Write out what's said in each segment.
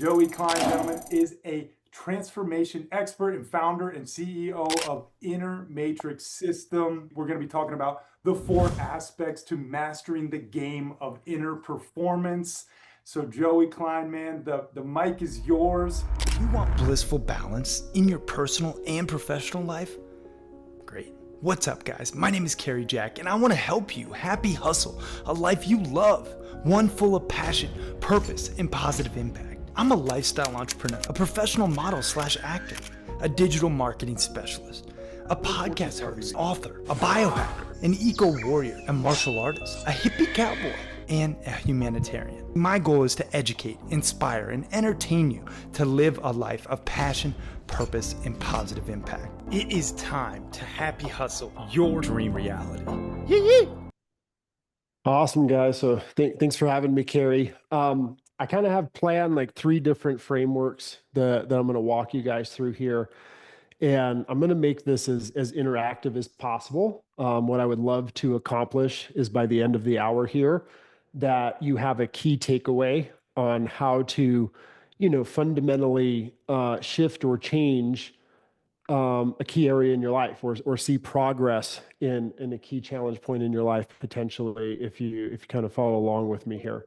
Joey Klein, gentlemen, is a transformation expert and founder and CEO of Inner Matrix System. We're going to be talking about the 4 aspects to mastering the game of inner performance. So Joey Klein, man, the mic is yours. You want blissful balance in your personal and professional life? Great. What's up, guys? My name is Kerry Jack, and I want to help you happy hustle a life you love, one full of passion, purpose, and positive impact. I'm a lifestyle entrepreneur, a professional model / actor, a digital marketing specialist, a podcast host, author, a biohacker, an eco-warrior, a martial artist, a hippie cowboy, and a humanitarian. My goal is to educate, inspire, and entertain you to live a life of passion, purpose, and positive impact. It is time to happy hustle your dream reality. Yee-yee! Awesome, guys. So thanks for having me, Kerry. I kind of have planned like 3 different frameworks that I'm going to walk you guys through here. And I'm going to make this as interactive as possible. What I would love to accomplish is by the end of the hour here, that you have a key takeaway on how to, fundamentally shift or change a key area in your life, or see progress in a key challenge point in your life, potentially, if you kind of follow along with me here.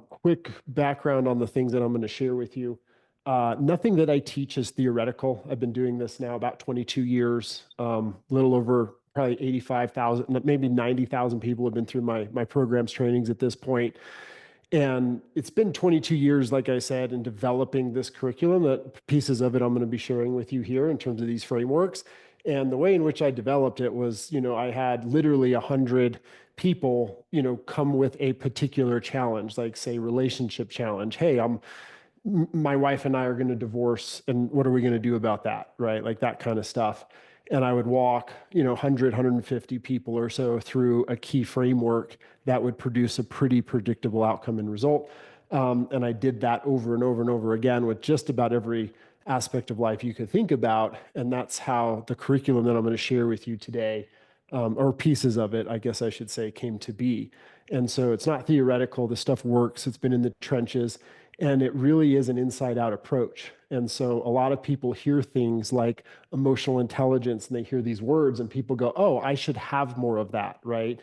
Quick background on the things that I'm going to share with you. Nothing that I teach is theoretical. I've been doing this now about 22 years, little over probably 85,000, maybe 90,000 people have been through my programs, trainings at this point. And it's been 22 years, like I said, in developing this curriculum. That pieces of it I'm going to be sharing with you here in terms of these frameworks. And the way in which I developed it was, I had literally 100 people, come with a particular challenge, like say relationship challenge. Hey, my wife and I are going to divorce, and what are we going to do about that, right? Like that kind of stuff. And I would walk, 100, 150 people or so through a key framework that would produce a pretty predictable outcome and result. And I did that over and over and over again with just about every aspect of life you could think about. And that's how the curriculum that I'm going to share with you today, or pieces of it, I guess I should say, came to be. And so it's not theoretical. The stuff works. It's been in the trenches. And it really is an inside-out approach. And so a lot of people hear things like emotional intelligence, and they hear these words, and people go, oh, I should have more of that, right?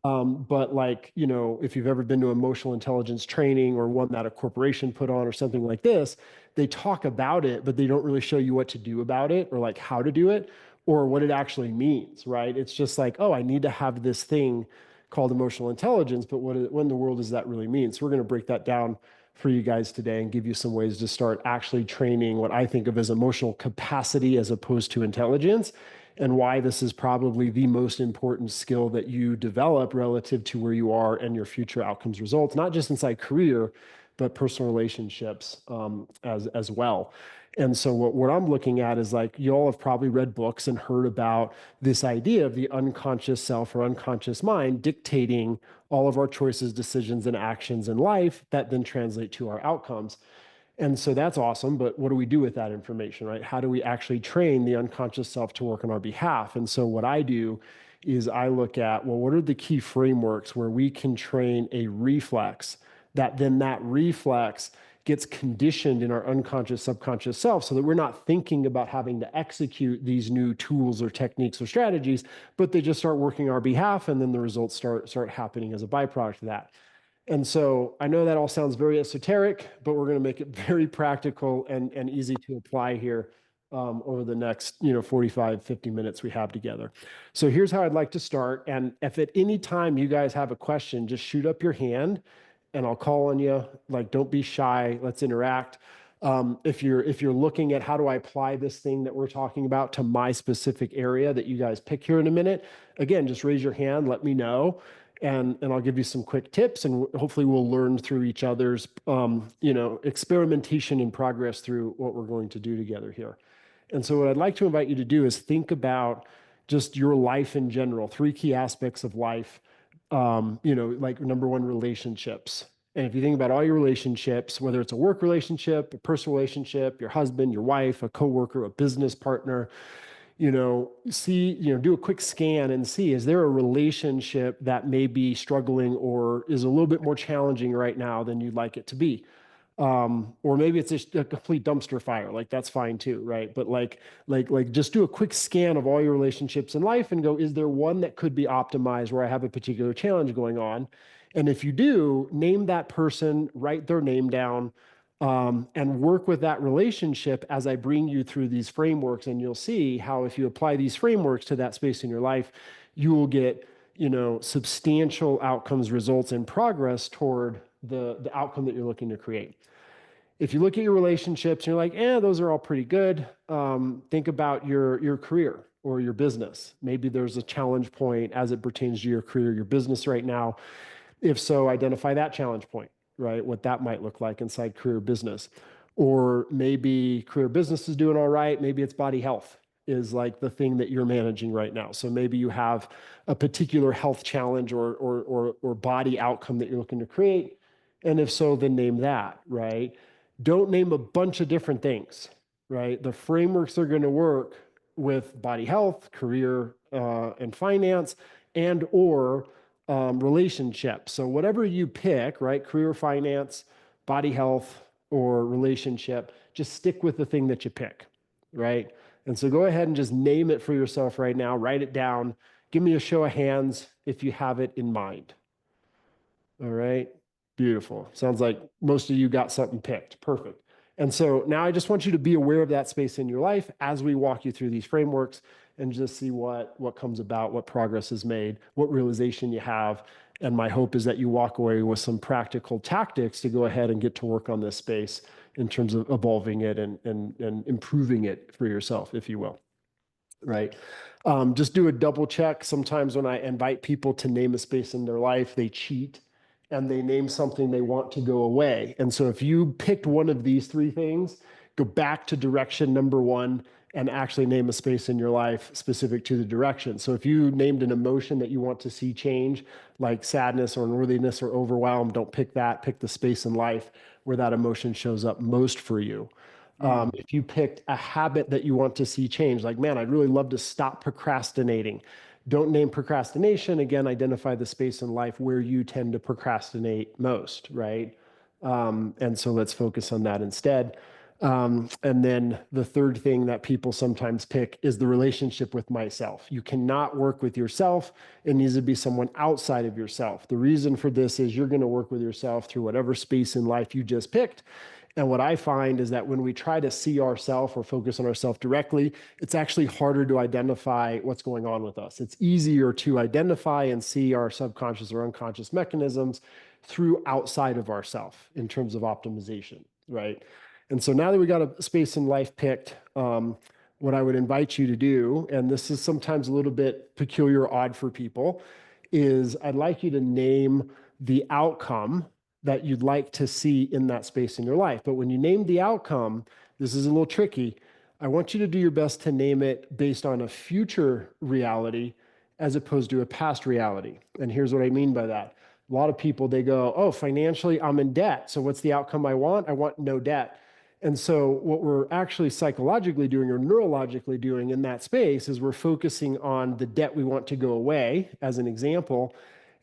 But like, if you've ever been to emotional intelligence training or one that a corporation put on or something like this, they talk about it, but they don't really show you what to do about it, or like how to do it, or what it actually means, right? It's just like, oh, I need to have this thing called emotional intelligence, but what in the world does that really mean? So we're going to break that down for you guys today and give you some ways to start actually training what I think of as emotional capacity as opposed to intelligence, and why this is probably the most important skill that you develop relative to where you are and your future outcomes results, not just inside career, but personal relationships as well. And so what I'm looking at is, like, you all have probably read books and heard about this idea of the unconscious self or unconscious mind dictating all of our choices, decisions, and actions in life that then translate to our outcomes. And so that's awesome, but what do we do with that information, right? How do we actually train the unconscious self to work on our behalf? And so what I do is I look at, well, what are the key frameworks where we can train a reflex that then that reflex gets conditioned in our unconscious, subconscious self, so that we're not thinking about having to execute these new tools or techniques or strategies, but they just start working on our behalf, and then the results start happening as a byproduct of that. And so I know that all sounds very esoteric, but we're going to make it very practical and easy to apply here over the next 45, 50 minutes we have together. So here's how I'd like to start. And if at any time you guys have a question, just shoot up your hand and I'll call on you. Like, don't be shy. Let's interact. If you're looking at how do I apply this thing that we're talking about to my specific area that you guys pick here in a minute, again, just raise your hand, let me know, and I'll give you some quick tips, and hopefully we'll learn through each other's experimentation and progress through what we're going to do together here. And so what I'd like to invite you to do is think about just your life in general, 3 key aspects of life. Like number 1, relationships. And if you think about all your relationships, whether it's a work relationship, a personal relationship, your husband, your wife, a coworker, a business partner, do a quick scan and see, is there a relationship that may be struggling or is a little bit more challenging right now than you'd like it to be? Or maybe it's just a complete dumpster fire. Like that's fine too, right? But like just do a quick scan of all your relationships in life and go, is there one that could be optimized where I have a particular challenge going on? And if you do, name that person, write their name down, and work with that relationship as I bring you through these frameworks. And you'll see how if you apply these frameworks to that space in your life, you will get, substantial outcomes, results, and progress toward the outcome that you're looking to create. If you look at your relationships and you're like, those are all pretty good, think about your career or your business. Maybe there's a challenge point as it pertains to your career, your business right now. If so, identify that challenge point, right? What that might look like inside career business. Or maybe career business is doing all right. Maybe it's body health is like the thing that you're managing right now. So maybe you have a particular health challenge or body outcome that you're looking to create. And if so, then name that, right? Don't name a bunch of different things, right? The frameworks are going to work with body health, career, and finance, and or relationship. So whatever you pick, right? Career, finance, body health, or relationship, just stick with the thing that you pick, right? And so go ahead and just name it for yourself right now. Write it down. Give me a show of hands if you have it in mind. All right. Beautiful. Sounds like most of you got something picked. Perfect. And so now I just want you to be aware of that space in your life as we walk you through these frameworks and just see what comes about, what progress is made, what realization you have. And my hope is that you walk away with some practical tactics to go ahead and get to work on this space in terms of evolving it and improving it for yourself, if you will. Right. Just do a double check. Sometimes when I invite people to name a space in their life, they cheat and they name something they want to go away. And so if you picked one of these three things, go back to direction number one and actually name a space in your life specific to the direction. So if you named an emotion that you want to see change, like sadness or unworthiness or overwhelm, don't pick that. Pick the space in life where that emotion shows up most for you. If you picked a habit that you want to see change, like, man, I'd really love to stop procrastinating. Don't name procrastination. Again, identify the space in life where you tend to procrastinate most, right? And so let's focus on that instead. And then the third thing that people sometimes pick is the relationship with myself. You cannot work with yourself. It needs to be someone outside of yourself. The reason for this is you're going to work with yourself through whatever space in life you just picked. And what I find is that when we try to see ourselves or focus on ourselves directly, it's actually harder to identify what's going on with us. It's easier to identify and see our subconscious or unconscious mechanisms through outside of ourselves in terms of optimization, right? And so now that we got a space in life picked, what I would invite you to do, and this is sometimes a little bit peculiar or odd for people, is I'd like you to name the outcome that you'd like to see in that space in your life. But when you name the outcome, this is a little tricky. I want you to do your best to name it based on a future reality as opposed to a past reality. And here's what I mean by that. A lot of people, they go, oh, financially, I'm in debt. So what's the outcome I want? I want no debt. And so what we're actually psychologically doing or neurologically doing in that space is we're focusing on the debt we want to go away, as an example.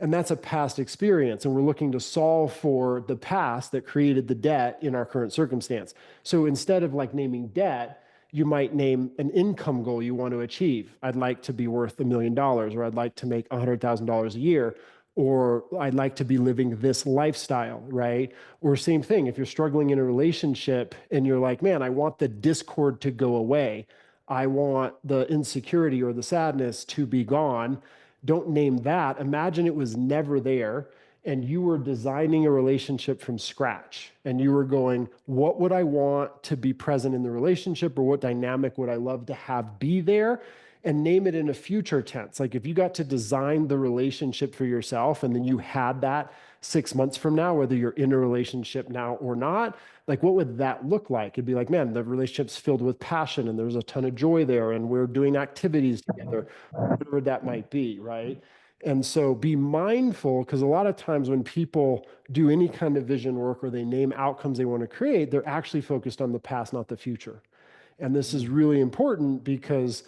And that's a past experience. And we're looking to solve for the past that created the debt in our current circumstance. So instead of like naming debt, you might name an income goal you want to achieve. I'd like to be worth $1 million, or I'd like to make $100,000 a year, or I'd like to be living this lifestyle, right? Or same thing, if you're struggling in a relationship and you're like, man, I want the discord to go away. I want the insecurity or the sadness to be gone. Don't name that. Imagine it was never there and you were designing a relationship from scratch and you were going, what would I want to be present in the relationship, or what dynamic would I love to have be there? And name it in a future tense. Like if you got to design the relationship for yourself and then you had that 6 months from now, whether you're in a relationship now or not, like what would that look like? It'd be like, man, the relationship's filled with passion and there's a ton of joy there and we're doing activities together, whatever that might be, right? And so be mindful, because a lot of times when people do any kind of vision work or they name outcomes they want to create, they're actually focused on the past, not the future. And this is really important because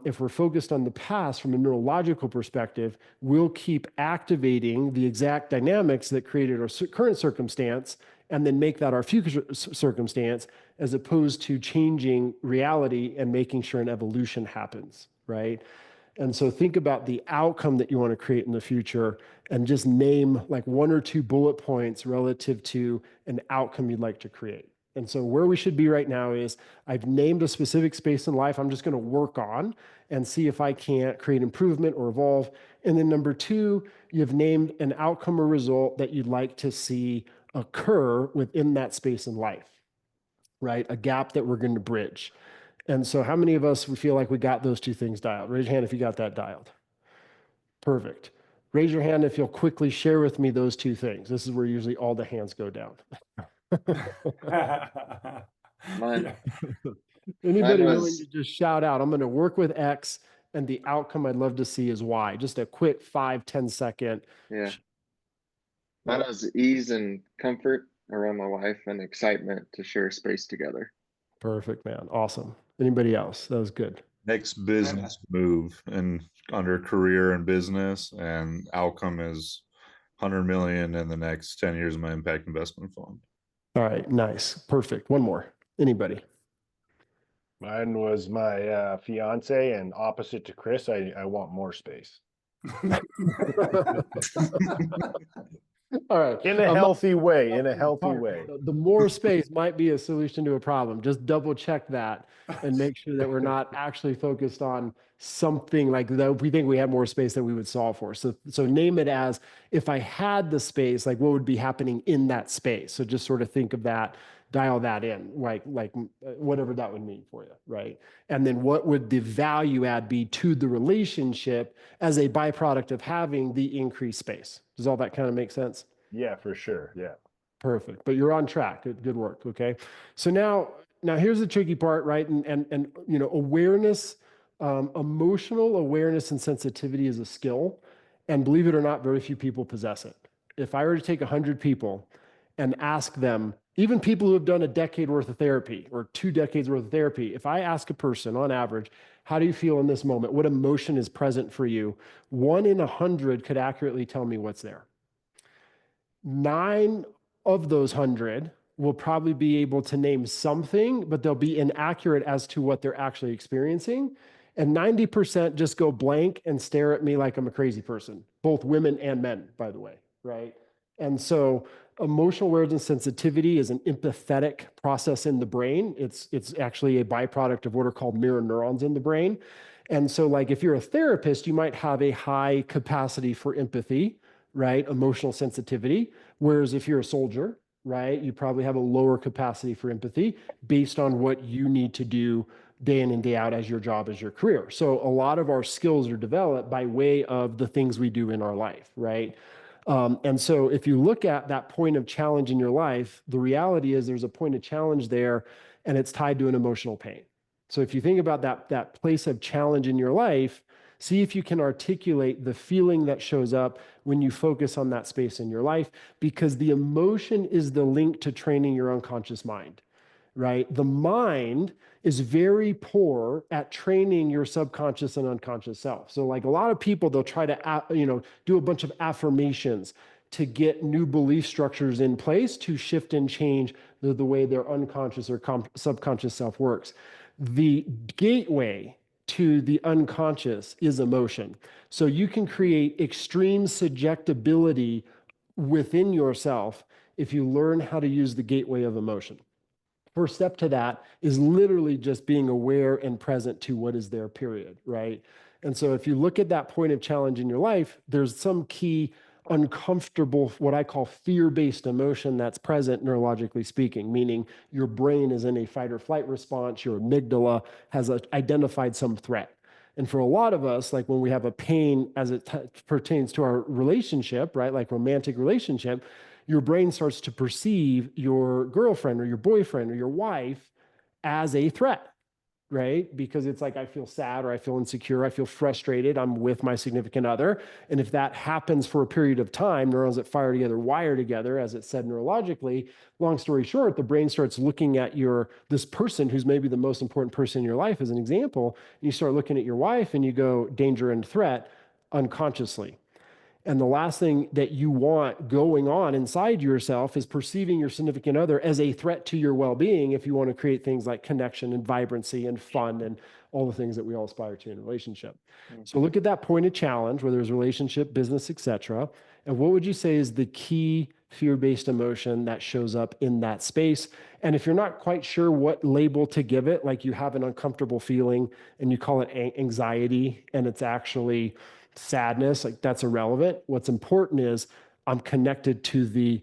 if we're focused on the past from a neurological perspective, we'll keep activating the exact dynamics that created our current circumstance, and then make that our future circumstance, as opposed to changing reality and making sure an evolution happens, right? And so think about the outcome that you want to create in the future and just name like 1 or 2 bullet points relative to an outcome you'd like to create. And so where we should be right now is I've named a specific space in life I'm just going to work on and see if I can't create improvement or evolve. And then number 2, you've named an outcome or result that you'd like to see occur within that space in life, right? A gap that we're going to bridge. And so how many of us, we feel like we got those 2 things dialed? Raise your hand if you got that dialed. Perfect. Raise your hand if you'll quickly share with me those 2 things. This is where usually all the hands go down. Mine, Anybody mine willing was, to just shout out, I'm going to work with X and the outcome I'd love to see is Y? Just a quick 5-10 second. yeah, mine was ease and comfort around my wife and excitement to share space together. Perfect, man. Awesome. Anybody else? That was good. Next business move and under career and business, and outcome is 100 million in the next 10 years of my impact investment fund. All right. Nice. Perfect. One more. Anybody? Mine was my fiance, and opposite to Chris, I want more space. All right. In a healthy way, in a healthy way. The more space might be a solution to a problem. Just double check that and make sure that we're not actually focused on something like that. We think we have more space that we would solve for. So name it as, if I had the space, like what would be happening in that space? So just sort of think of that, dial that in, like whatever that would mean for you, right? And then what would the value add be to the relationship as a byproduct of having the increased space? Does all that kind of make sense? Yeah, for sure. Yeah. Perfect. But you're on track. Good work. Okay. So now here's the tricky part, right? And you know, awareness, emotional awareness and sensitivity is a skill. And believe it or not, very few people possess it. If I were to take 100 people and ask them, even people who have done a decade worth of therapy or 2 decades worth of therapy, if I ask a person on average, how do you feel in this moment? What emotion is present for you? 1 in 100 could accurately tell me what's there. 9 of those 100 will probably be able to name something, but they'll be inaccurate as to what they're actually experiencing. And 90% just go blank and stare at me like I'm a crazy person, both women and men, by the way, right? And so emotional awareness and sensitivity is an empathetic process in the brain. It's actually a byproduct of what are called mirror neurons in the brain. And so like if you're a therapist, you might have a high capacity for empathy, right? Emotional sensitivity. Whereas if you're a soldier, right, you probably have a lower capacity for empathy based on what you need to do day in and day out as your job, as your career. So a lot of our skills are developed by way of the things we do in our life, right? And so if you look at that point of challenge in your life, the reality is there's a point of challenge there and it's tied to an emotional pain. So if you think about that place of challenge in your life, see if you can articulate the feeling that shows up when you focus on that space in your life, because the emotion is the link to training your unconscious mind, right? The mind is very poor at training your subconscious and unconscious self. So like a lot of people, they'll try to, do a bunch of affirmations to get new belief structures in place to shift and change the way their unconscious or subconscious self works. The gateway to the unconscious is emotion. So you can create extreme suggestibility within yourself if you learn how to use the gateway of emotion. First step to that is literally just being aware and present to what is there, period, right? And so if you look at that point of challenge in your life, there's some key uncomfortable, what I call fear-based emotion that's present neurologically speaking, meaning your brain is in a fight or flight response, your amygdala has identified some threat. And for a lot of us, like when we have a pain as it pertains to our relationship, right, like romantic relationship, your brain starts to perceive your girlfriend or your boyfriend or your wife as a threat, right? Because it's like, I feel sad or I feel insecure, I feel frustrated, I'm with my significant other. And if that happens for a period of time, neurons that fire together wire together, as it said neurologically. Long story short, the brain starts looking at this person who's maybe the most important person in your life as an example. And you start looking at your wife and you go, danger and threat, unconsciously. And the last thing that you want going on inside yourself is perceiving your significant other as a threat to your well-being if you want to create things like connection and vibrancy and fun and all the things that we all aspire to in a relationship. So look at that point of challenge, whether it's relationship, business, etc. And what would you say is the key fear-based emotion that shows up in that space? And if you're not quite sure what label to give it, like you have an uncomfortable feeling and you call it anxiety and it's actually sadness, like that's irrelevant. What's important is I'm connected to the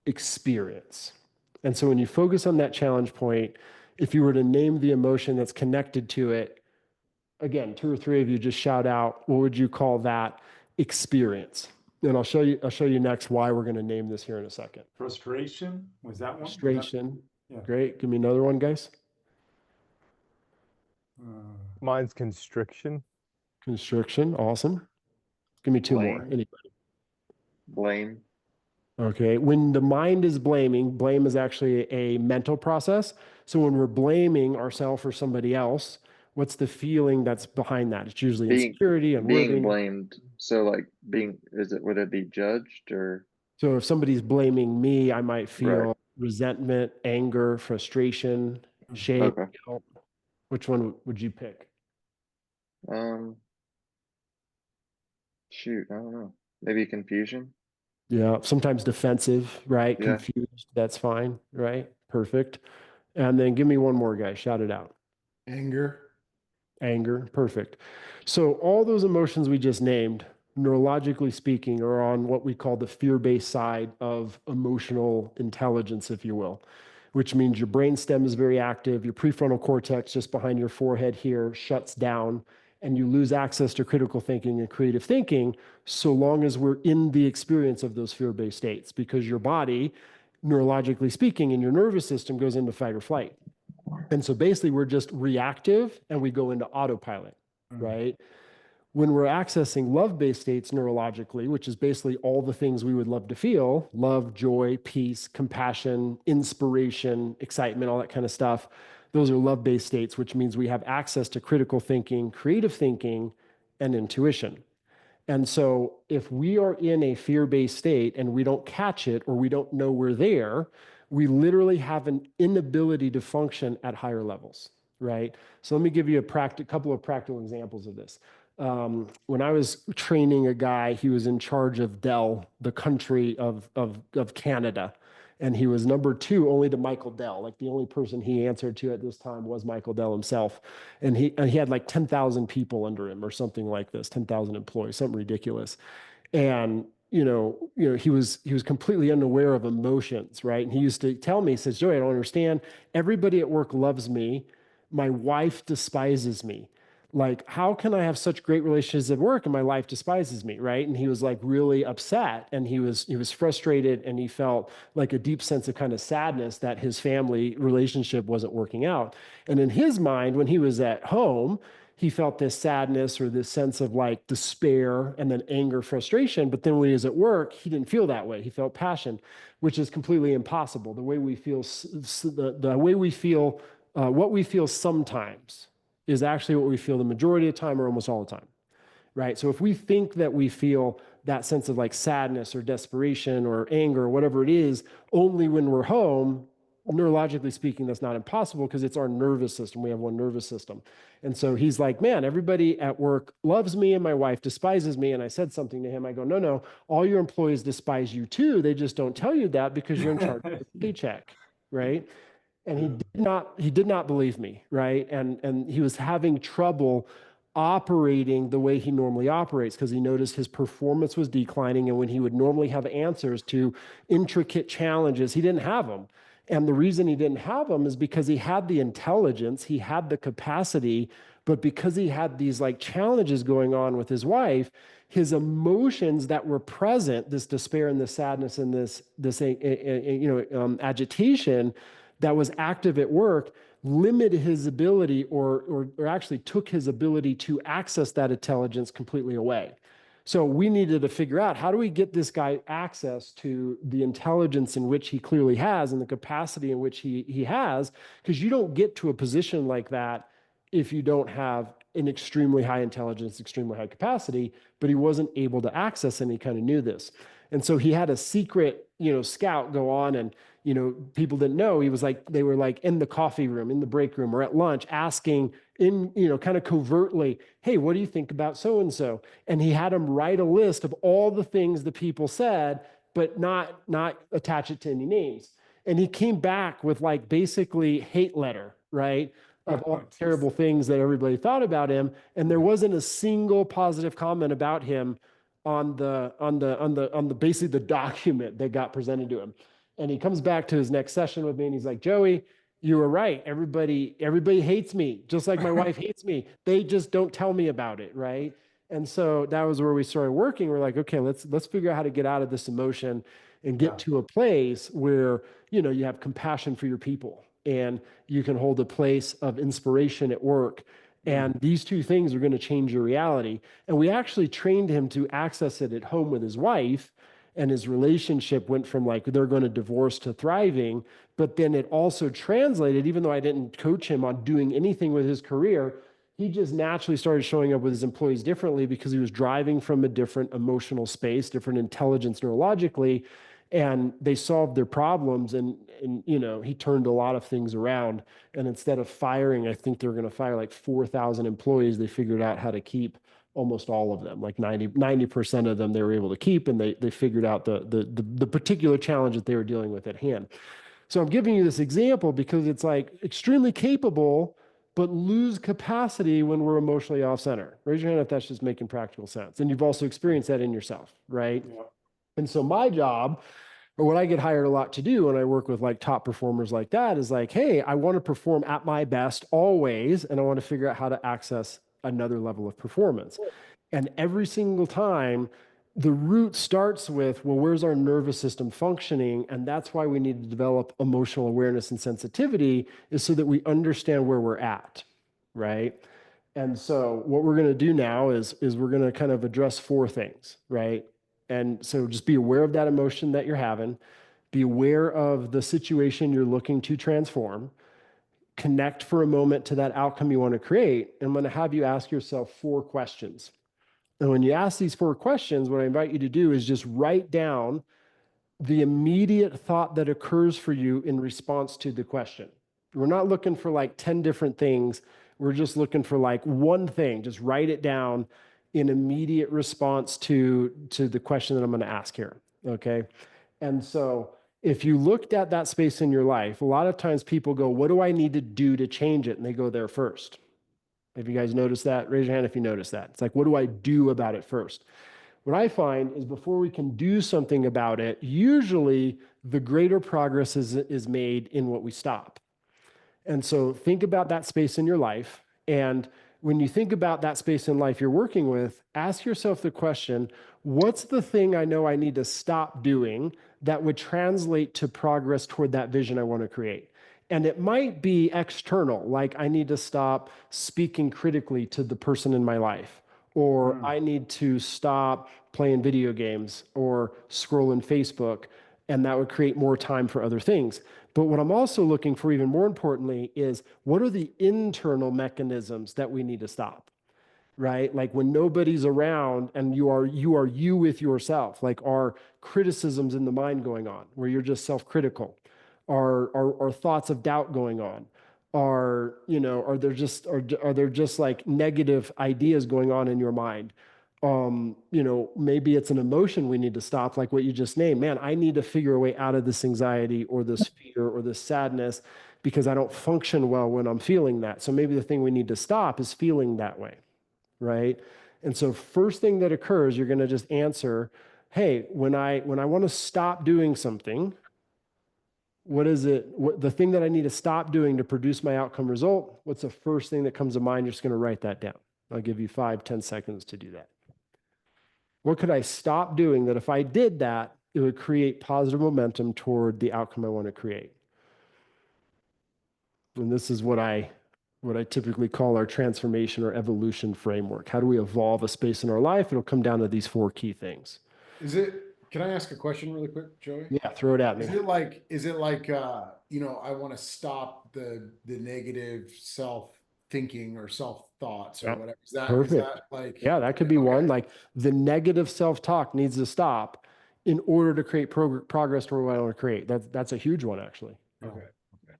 experience. And so when you focus on that challenge point, if you were to name the emotion that's connected to it, again, 2 or 3 of you just shout out, what would you call that experience? And I'll show you next why we're going to name this here in a second. Frustration, was that one? Frustration. Yeah. Great. Give me another one, guys. Mine's constriction. Constriction. Awesome. Give me 2 more. Blame. Anybody? Blame. Okay. When the mind is blaming, blame is actually a mental process. So when we're blaming ourselves or somebody else, what's the feeling that's behind that? It's usually insecurity and being blamed. So like would it be judged or? So if somebody's blaming me, I might feel Right. resentment, anger, frustration, shame, Okay. guilt. Which one would you pick? Shoot, I don't know. Maybe confusion. Yeah, sometimes defensive, right? Yeah. Confused, that's fine, right? Perfect. And then give me one more, guy. Shout it out. Anger. Anger, perfect. So all those emotions we just named, neurologically speaking, are on what we call the fear-based side of emotional intelligence, if you will, which means your brainstem is very active, your prefrontal cortex just behind your forehead here shuts down, and you lose access to critical thinking and creative thinking so long as we're in the experience of those fear-based states, because your body, neurologically speaking, and your nervous system goes into fight or flight. And so basically we're just reactive and we go into autopilot, right? When we're accessing love-based states neurologically, which is basically all the things we would love to feel, love, joy, peace, compassion, inspiration, excitement, all that kind of stuff, those are love-based states, which means we have access to critical thinking, creative thinking, and intuition. And so if we are in a fear-based state and we don't catch it or we don't know we're there, we literally have an inability to function at higher levels, right? So let me give you a couple of practical examples of this. When I was training a guy, he was in charge of Dell, the country of Canada. And he was number 2 only to Michael Dell. Like the only person he answered to at this time was Michael Dell himself. And he had like 10,000 people under him or something like this, 10,000 employees, something ridiculous. And he was completely unaware of emotions, right? And he used to tell me, he says, Joey, I don't understand. Everybody at work loves me. My wife despises me. Like, how can I have such great relationships at work and my wife despises me, right? And he was like really upset and he was frustrated and he felt like a deep sense of kind of sadness that his family relationship wasn't working out. And in his mind, when he was at home, he felt this sadness or this sense of like despair and then anger, frustration. But then when he was at work, he didn't feel that way. He felt passion, which is completely impossible. The way we feel, what we feel sometimes is actually what we feel the majority of the time or almost all the time, right? So if we think that we feel that sense of like sadness or desperation or anger or whatever it is only when we're home, neurologically speaking, that's not impossible because it's our nervous system. We have one nervous system. And so he's like, man, everybody at work loves me and my wife despises me. And I said something to him. I go, no, all your employees despise you too. They just don't tell you that because you're in charge of the paycheck, right? And he did not believe me, right? And he was having trouble operating the way he normally operates because he noticed his performance was declining. And when he would normally have answers to intricate challenges, he didn't have them. And the reason he didn't have them is because he had the intelligence, he had the capacity, but because he had these like challenges going on with his wife, his emotions that were present, this despair and this sadness and this agitation that was active at work, limited his ability or actually took his ability to access that intelligence completely away. So we needed to figure out, how do we get this guy access to the intelligence in which he clearly has and the capacity in which he has? Because you don't get to a position like that if you don't have an extremely high intelligence, extremely high capacity, but he wasn't able to access and he kind of knew this. And so he had a secret, scout go on, and, people didn't know. He was like, they were like in the coffee room, in the break room, or at lunch asking in, kind of covertly, hey, what do you think about so-and-so? And he had him write a list of all the things the people said, but not attach it to any names. And he came back with like basically hate letter, right? Of all the terrible things that everybody thought about him. And there wasn't a single positive comment about him on the basically the document that got presented to him. And he comes back to his next session with me and he's like, Joey, you were right. Everybody hates me, just like my wife hates me. They just don't tell me about it, right? And so that was where we started working. We're like, okay, let's figure out how to get out of this emotion and get to a place where, you have compassion for your people and you can hold a place of inspiration at work. And these two things are going to change your reality. And we actually trained him to access it at home with his wife. And his relationship went from like they're going to divorce to thriving. But then it also translated, even though I didn't coach him on doing anything with his career, he just naturally started showing up with his employees differently because he was driving from a different emotional space, different intelligence neurologically, and they solved their problems. And he turned a lot of things around. And instead of firing, I think they were going to fire like 4,000 employees. They figured out how to keep almost all of them, like 90% of them they were able to keep, and they figured out the particular challenge that they were dealing with at hand. So I'm giving you this example because it's like extremely capable, but lose capacity when we're emotionally off center. Raise your hand if that's just making practical sense. And you've also experienced that in yourself, right? Yeah. And so my job, or what I get hired a lot to do when I work with like top performers like that, is like, hey, I want to perform at my best always, and I want to figure out how to access another level of performance. And every single time, the root starts with, well, where's our nervous system functioning? And that's why we need to develop emotional awareness and sensitivity, is so that we understand where we're at, right? And so what we're going to do now is we're going to kind of address 4 things, right? And so just be aware of that emotion that you're having, be aware of the situation you're looking to transform, connect for a moment to that outcome you want to create. And I'm going to have you ask yourself 4 questions. And when you ask these 4 questions, what I invite you to do is just write down the immediate thought that occurs for you in response to the question. We're not looking for like 10 different things. We're just looking for like one thing. Just write it down in immediate response to the question that I'm going to ask here. Okay. And so if you looked at that space in your life, a lot of times people go, what do I need to do to change it? And they go there first. Have you guys noticed that? Raise your hand if you notice that. It's like, what do I do about it first? What I find is before we can do something about it, usually the greater progress is made in what we stop. And so think about that space in your life. And when you think about that space in life you're working with, ask yourself the question, what's the thing I know I need to stop doing that would translate to progress toward that vision I want to create? And it might be external, like I need to stop speaking critically to the person in my life, or I need to stop playing video games or scrolling Facebook, and that would create more time for other things. But what I'm also looking for, even more importantly, is what are the internal mechanisms that we need to stop, right? Like when nobody's around and you are you with yourself, like are criticisms in the mind going on where you're just self-critical? Are thoughts of doubt going on? Are there just like negative ideas going on in your mind? Maybe it's an emotion we need to stop, like what you just named. Man, I need to figure a way out of this anxiety or this fear or this sadness because I don't function well when I'm feeling that. So maybe the thing we need to stop is feeling that way, right? And so first thing that occurs, you're going to just answer, hey, when I want to stop doing something, what is it? The thing that I need to stop doing to produce my outcome result? What's the first thing that comes to mind? You're just going to write that down. I'll give you 5-10 seconds to do that. What could I stop doing that if I did that, it would create positive momentum toward the outcome I want to create? And this is what I typically call our transformation or evolution framework. How do we evolve a space in our life? It'll come down to these 4 key things. Can I ask a question really quick, Joey? Yeah, throw it at me. Is it like I want to stop the negative self thinking or self thoughts or Yep. whatever. Is that Perfect. like, Yeah, that could be one. okay. Like the negative self-talk needs to stop in order to create progress toward what I want to create. That's a huge one, actually. Okay.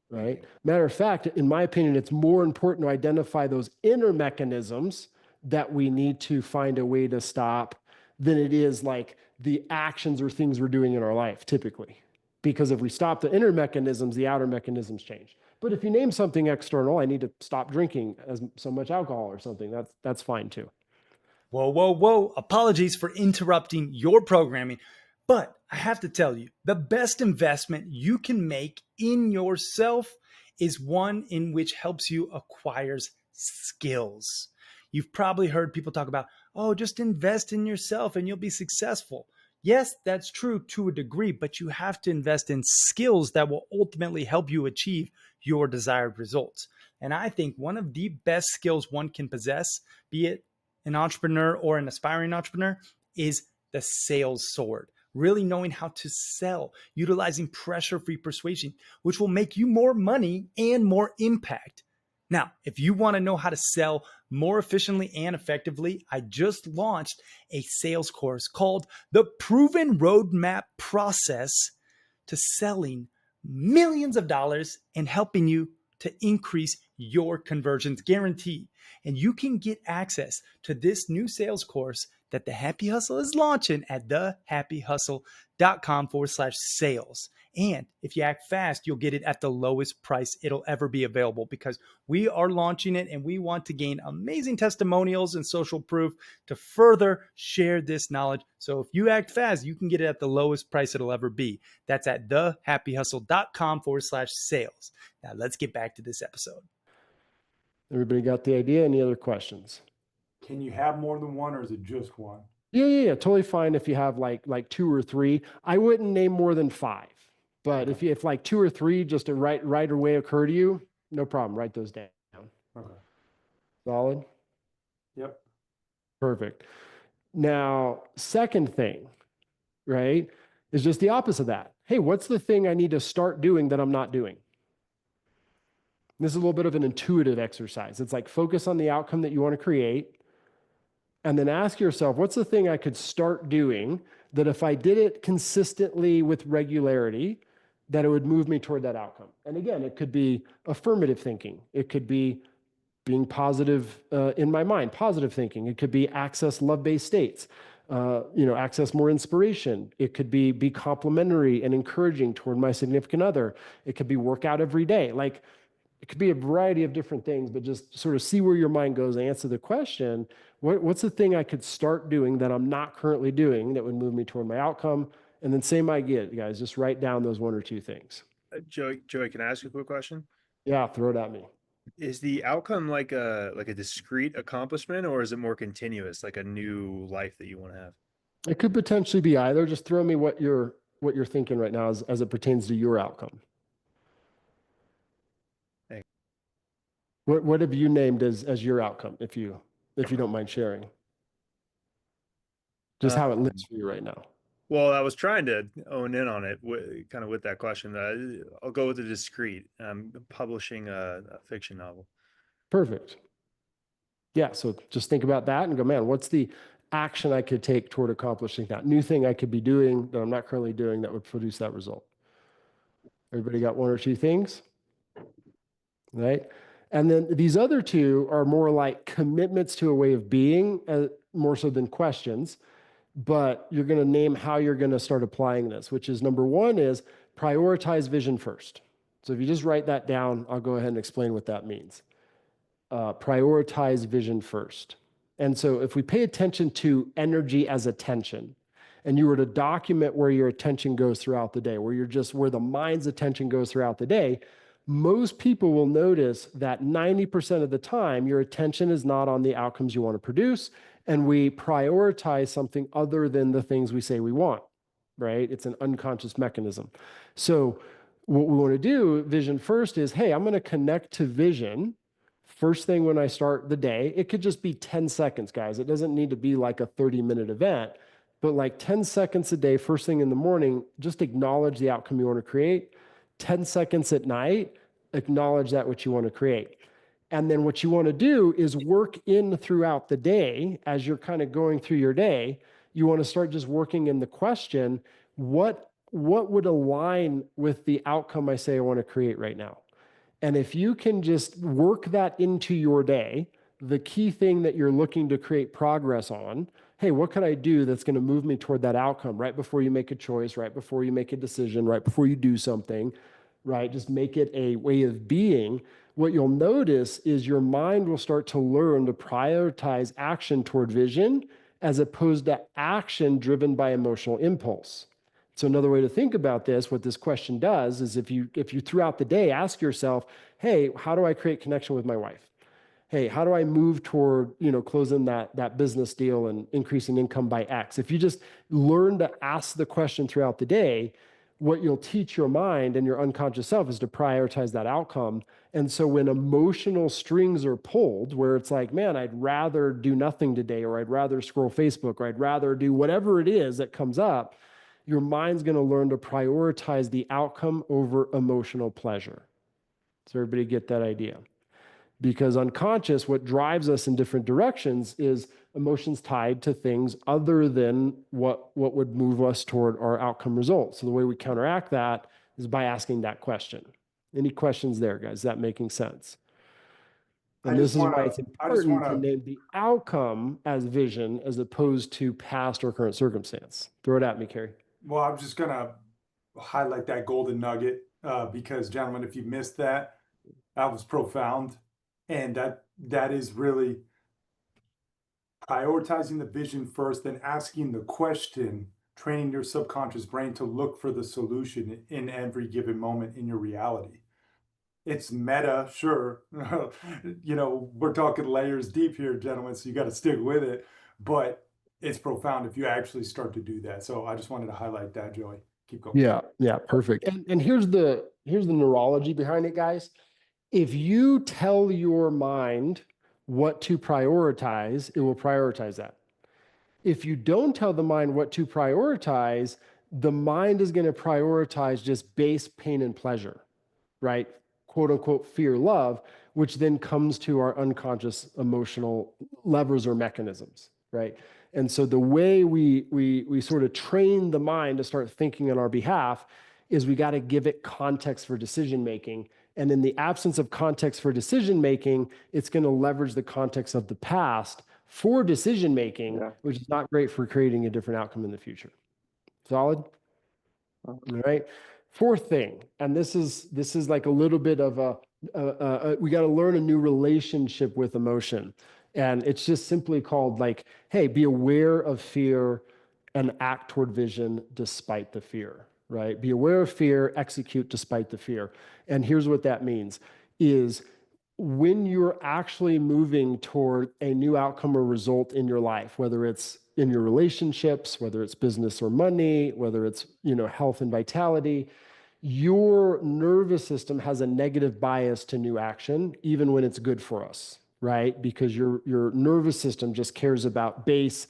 Right. Matter of fact, in my opinion, it's more important to identify those inner mechanisms that we need to find a way to stop than it is like the actions or things we're doing in our life typically. Because if we stop the inner mechanisms, the outer mechanisms change. But if you name something external, I need to stop drinking as so much alcohol or something, that's fine too. Whoa, whoa, whoa. Apologies for interrupting your programming, but I have to tell you, the best investment you can make in yourself is one in which helps you acquire skills. You've probably heard people talk about, oh, just invest in yourself and you'll be successful. Yes, that's true to a degree, but you have to invest in skills that will ultimately help you achieve your desired results. And I think one of the best skills one can possess, be it an entrepreneur or an aspiring entrepreneur, is the sales sword. Really knowing how to sell, utilizing pressure-free persuasion, which will make you more money and more impact. Now, if you want to know how to sell more efficiently and effectively, I just launched a sales course called The Proven Roadmap Process to Selling Millions of Dollars and helping you to increase your conversions guaranteed. And you can get access to this new sales course that the Happy Hustle is launching at thehappyhustle.com/sales. And if you act fast, you'll get it at the lowest price it'll ever be available, because we are launching it and we want to gain amazing testimonials and social proof to further share this knowledge. So if you act fast, you can get it at the lowest price it'll ever be. That's at thehappyhustle.com/sales. Now let's get back to this episode. Everybody got the idea? Any other questions? Can you have more than one, or is it just one? Yeah. Totally fine if you have like 2 or 3. I wouldn't name more than 5. But if like 2 or 3 just to right away occur to you, no problem. Write those down. Okay. Solid? Yep. Perfect. Now, second thing, right, is just the opposite of that. Hey, what's the thing I need to start doing that I'm not doing? This is a little bit of an intuitive exercise. It's like focus on the outcome that you want to create, and then ask yourself, what's the thing I could start doing that if I did it consistently with regularity, that it would move me toward that outcome? And again, it could be affirmative thinking. It could be being positive in my mind, positive thinking. It could be access love-based states, access more inspiration. It could be complimentary and encouraging toward my significant other. It could be work out every day. Like, it could be a variety of different things, but just sort of see where your mind goes and answer the question, what's the thing I could start doing that I'm not currently doing that would move me toward my outcome? And then same idea, guys, just write down those 1 or 2 things. Joey, can I ask you a quick question? Yeah, throw it at me. Is the outcome like a discrete accomplishment, or is it more continuous, like a new life that you want to have? It could potentially be either. Just throw me what you're thinking right now as it pertains to your outcome. Thanks. What have you named as your outcome, if you don't mind sharing? Just how it lives for you right now. Well, I was trying to own in on it with that question. I'll go with the discrete. I'm publishing a fiction novel. Perfect. Yeah, so just think about that and go, man, what's the action I could take toward accomplishing that? New thing I could be doing that I'm not currently doing that would produce that result. Everybody got 1 or 2 things? Right? And then these other 2 are more like commitments to a way of being, more so than questions. But you're going to name how you're going to start applying this, which is number 1 is prioritize vision first. So if you just write that down, I'll go ahead and explain what that means. Prioritize vision first. And so if we pay attention to energy as attention, and you were to document where your attention goes throughout the day, where the mind's attention goes throughout the day, most people will notice that 90% of the time, your attention is not on the outcomes you want to produce, and we prioritize something other than the things we say we want, right? It's an unconscious mechanism. So what we want to do, vision first, is, hey, I'm going to connect to vision first thing when I start the day. It could just be 10 seconds, guys. It doesn't need to be like a 30-minute event, but like 10 seconds a day, first thing in the morning, just acknowledge the outcome you want to create. 10 seconds at night, acknowledge that which you want to create. And then what you want to do is work in throughout the day as you're kind of going through your day. You want to start just working in the question, what would align with the outcome I say I want to create right now? And if you can just work that into your day, the key thing that you're looking to create progress on, hey, what can I do that's going to move me toward that outcome right before you make a choice, right before you make a decision, right before you do something, right? Just make it a way of being. What you'll notice is your mind will start to learn to prioritize action toward vision as opposed to action driven by emotional impulse. So another way to think about this, what this question does is if you throughout the day ask yourself, hey, how do I create connection with my wife? Hey, how do I move toward, closing that business deal and increasing income by X? If you just learn to ask the question throughout the day, what you'll teach your mind and your unconscious self is to prioritize that outcome. And so when emotional strings are pulled, where it's like, man, I'd rather do nothing today, or I'd rather scroll Facebook, or I'd rather do whatever it is that comes up, your mind's going to learn to prioritize the outcome over emotional pleasure. Does everybody get that idea? Because unconscious, what drives us in different directions is emotions tied to things other than what would move us toward our outcome results. So the way we counteract that is by asking that question. Any questions there, guys? Is that making sense? And this is why it's important to name the outcome as vision as opposed to past or current circumstance. Throw it at me, Kerry. Well, I'm just going to highlight that golden nugget because, gentlemen, if you missed that, that was profound. And that is really prioritizing the vision first, then asking the question, training your subconscious brain to look for the solution in every given moment in your reality. It's meta, sure. We're talking layers deep here, gentlemen, so you got to stick with it. But it's profound if you actually start to do that. So I just wanted to highlight that, Joey. Keep going. Yeah, perfect. And here's the neurology behind it, guys. If you tell your mind what to prioritize, it will prioritize that. If you don't tell the mind what to prioritize, the mind is going to prioritize just base pain and pleasure, right? Quote unquote, fear, love, which then comes to our unconscious emotional levers or mechanisms, right? And so the way we sort of train the mind to start thinking on our behalf is we got to give it context for decision making. And in the absence of context for decision making, it's going to leverage the context of the past for decision making, which is not great for creating a different outcome in the future. Solid? All right. Fourth thing, and this is like a little bit of we got to learn a new relationship with emotion. And it's just simply called like, hey, be aware of fear and act toward vision despite the fear, right? Be aware of fear, execute despite the fear. And here's what that means is when you're actually moving toward a new outcome or result in your life, whether it's in your relationships, whether it's business or money, whether it's, health and vitality, your nervous system has a negative bias to new action, even when it's good for us, right? Because your nervous system just cares about base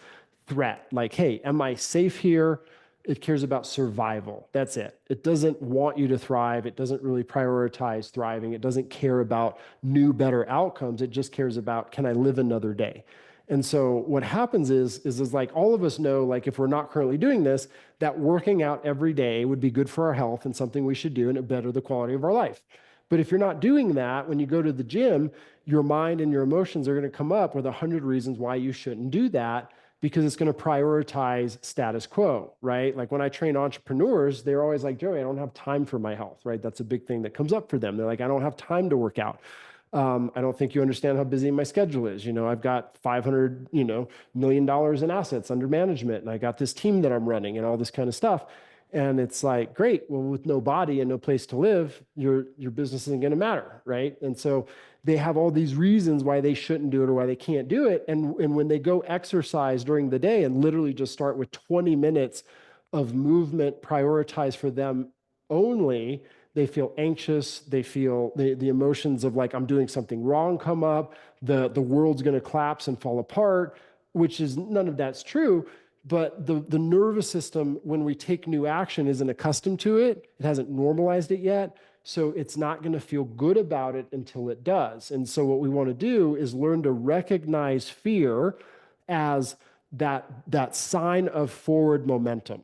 threat. Like, hey, am I safe here? It cares about survival. That's it. It doesn't want you to thrive. It doesn't really prioritize thriving. It doesn't care about new, better outcomes. It just cares about, can I live another day? And so what happens is like all of us know, like if we're not currently doing this, that working out every day would be good for our health and something we should do and it better the quality of our life. But if you're not doing that, when you go to the gym, your mind and your emotions are going to come up with 100 reasons why you shouldn't do that, because it's going to prioritize status quo, right? Like when I train entrepreneurs, they're always like, Joey, I don't have time for my health, right? That's a big thing that comes up for them. They're like, I don't have time to work out. I don't think you understand how busy my schedule is. I've got $500, $1 million in assets under management, and I got this team that I'm running and all this kind of stuff. And it's like, great. Well, with no body and no place to live, your business isn't going to matter, right? And so they have all these reasons why they shouldn't do it or why they can't do it. And when they go exercise during the day and literally just start with 20 minutes of movement prioritized for them only, they feel anxious. They feel the emotions of like, I'm doing something wrong come up. The world's going to collapse and fall apart, which is none of that's true. But the nervous system, when we take new action, isn't accustomed to it. It hasn't normalized it yet. So it's not going to feel good about it until it does. And so what we want to do is learn to recognize fear as that sign of forward momentum.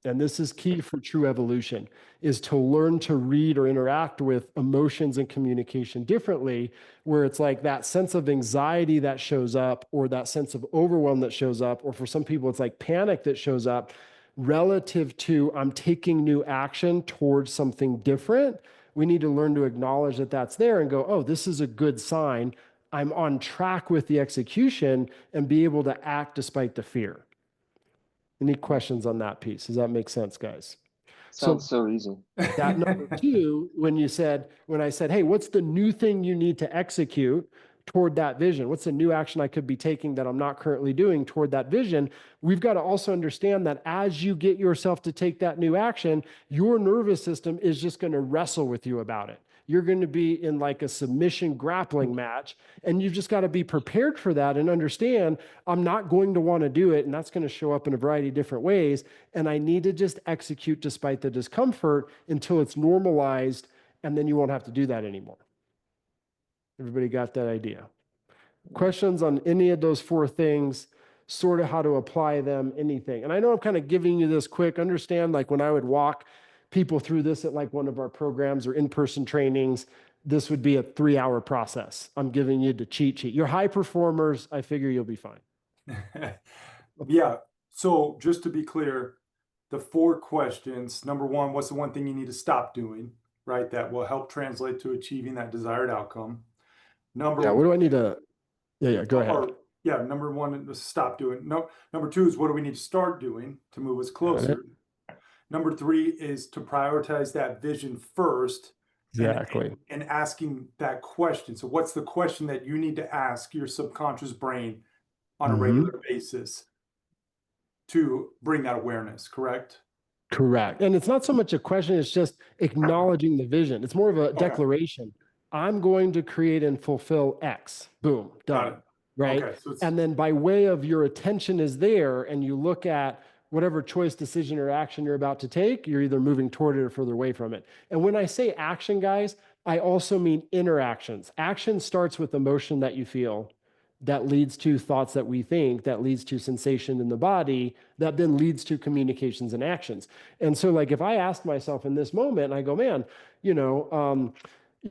And this is key for true evolution, is to learn to read or interact with emotions and communication differently, where it's like that sense of anxiety that shows up, or that sense of overwhelm that shows up, or for some people, it's like panic that shows up relative to I'm taking new action towards something different. We need to learn to acknowledge that that's there and go, oh, this is a good sign. I'm on track with the execution, and be able to act despite the fear. Any questions on that piece? Does that make sense, guys? Sounds so easy. That number two, when I said, hey, what's the new thing you need to execute toward that vision? What's the new action I could be taking that I'm not currently doing toward that vision? We've got to also understand that as you get yourself to take that new action, your nervous system is just going to wrestle with you about it. You're going to be in like a submission grappling match, and you've just got to be prepared for that and understand I'm not going to want to do it, and that's going to show up in a variety of different ways, and I need to just execute despite the discomfort until it's normalized, and then you won't have to do that anymore. Everybody got that idea? Questions on any of those four things, sort of how to apply them, anything? And I know I'm kind of giving you this quick, understand, like when I would walk people through this at like one of our programs or in-person trainings, this would be a 3-hour process. I'm giving you the cheat sheet. You're high performers. I figure you'll be fine. Yeah. So just to be clear, the 4 questions, number 1, what's the one thing you need to stop doing, right? That will help translate to achieving that desired outcome. What do I need to, go ahead. Number 1 is stop doing. No, number 2 is what do we need to start doing to move us closer? Number 3 is to prioritize that vision first. Exactly. And asking that question. So what's the question that you need to ask your subconscious brain on a regular basis to bring that awareness, correct? Correct. And it's not so much a question, it's just acknowledging the vision. It's more of a declaration. I'm going to create and fulfill X. Boom, done. Right? Okay, so and then by way of your attention is there, and you look at whatever choice, decision, or action you're about to take, you're either moving toward it or further away from it. And when I say action, guys, I also mean interactions. Action starts with emotion that you feel, that leads to thoughts that we think, that leads to sensation in the body, that then leads to communications and actions. And so like if I ask myself in this moment, and I go, man,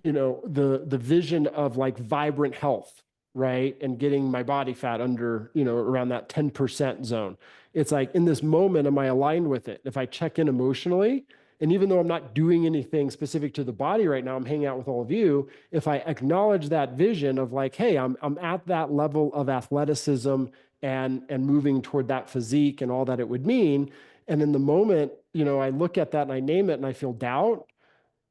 the vision of like vibrant health, right? And getting my body fat under, around that 10% zone. It's like in this moment, am I aligned with it? If I check in emotionally, and even though I'm not doing anything specific to the body right now, I'm hanging out with all of you. If I acknowledge that vision of like, hey, I'm at that level of athleticism and moving toward that physique and all that it would mean. And in the moment, I look at that and I name it and I feel doubt,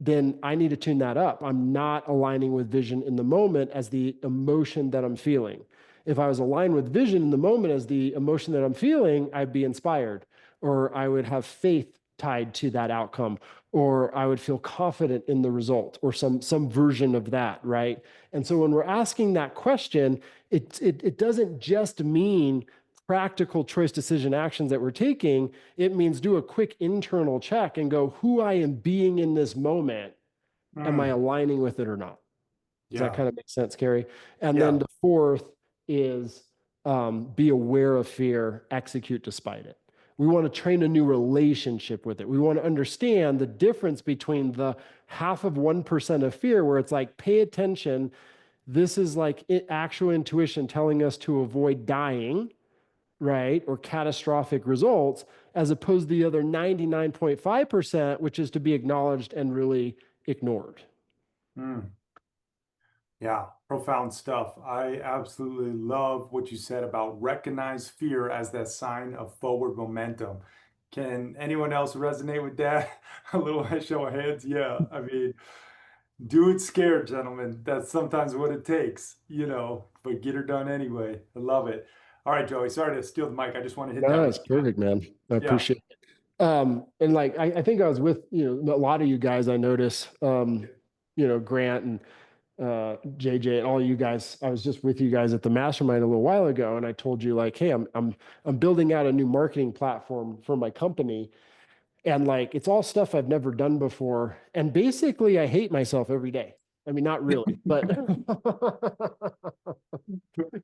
then I need to tune that up. I'm not aligning with vision in the moment as the emotion that I'm feeling. If I was aligned with vision in the moment as the emotion that I'm feeling, I'd be inspired, or I would have faith tied to that outcome, or I would feel confident in the result, or some version of that, right? And so when we're asking that question, it doesn't just mean practical choice, decision, actions that we're taking. It means do a quick internal check and go, who I am being in this moment, am I aligning with it or not? Does that kind of make sense, Carrie? And then the 4th is be aware of fear, execute despite it. We want to train a new relationship with it. We want to understand the difference between the 0.5% of fear, where it's like, pay attention. This is like actual intuition telling us to avoid dying, right? Or catastrophic results, as opposed to the other 99.5%, which is to be acknowledged and really ignored. Yeah, profound stuff. I absolutely love what you said about recognize fear as that sign of forward momentum. Can anyone else resonate with that? A little show of hands. Yeah, I mean, do it scared, gentlemen. That's sometimes what it takes, but get her done anyway. I love it. All right, Joey, sorry to steal the mic. I just want to hit that. No, it's perfect, man. I appreciate it. And like, I think I was with, a lot of you guys, I notice, Grant and JJ and all you guys. I was just with you guys at the mastermind a little while ago, and I told you like, hey, I'm building out a new marketing platform for my company, And like, it's all stuff I've never done before. And basically, I hate myself every day. I mean, not really, but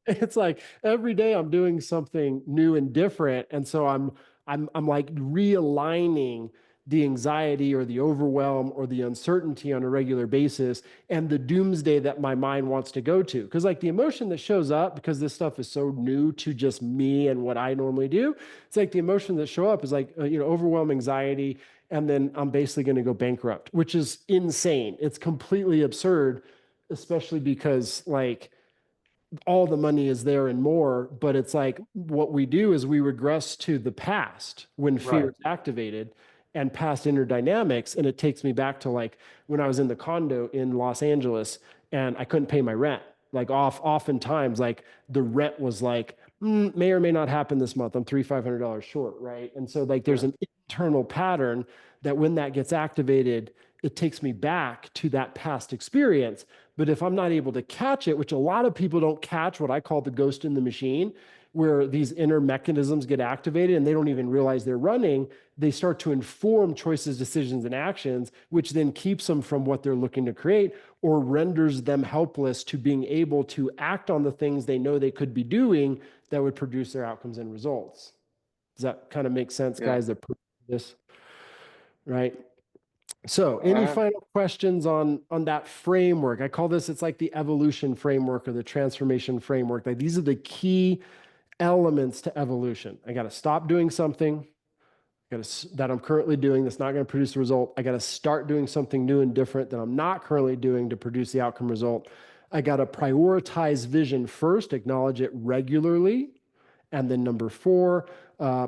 it's like every day I'm doing something new and different. And so I'm like realigning the anxiety or the overwhelm or the uncertainty on a regular basis and the doomsday that my mind wants to go to. Because like the emotion that shows up, because this stuff is so new to just me and what I normally do, it's like the emotion that show up is like, overwhelm, anxiety, and then I'm basically going to go bankrupt, which is insane. It's completely absurd, especially because like all the money is there and more, but it's like what we do is we regress to the past when fear Right. is activated and past inner dynamics. And it takes me back to like when I was in the condo in Los Angeles and I couldn't pay my rent. Like oftentimes, like the rent was like, may or may not happen this month. I'm $500 short, right? And so like there's an internal pattern that when that gets activated, it takes me back to that past experience. But if I'm not able to catch it, which a lot of people don't catch, what I call the ghost in the machine, where these inner mechanisms get activated and they don't even realize they're running, they start to inform choices, decisions, and actions, which then keeps them from what they're looking to create or renders them helpless to being able to act on the things they know they could be doing that would produce their outcomes and results. Does that kind of make sense, guys? That this, right? So any final questions on that framework? I call this, it's like the evolution framework or the transformation framework. Like these are the key elements to evolution. I got to stop doing something that I'm currently doing that's not going to produce a result. I got to start doing something new and different that I'm not currently doing to produce the outcome result. I got to prioritize vision first, acknowledge it regularly. And then number 4,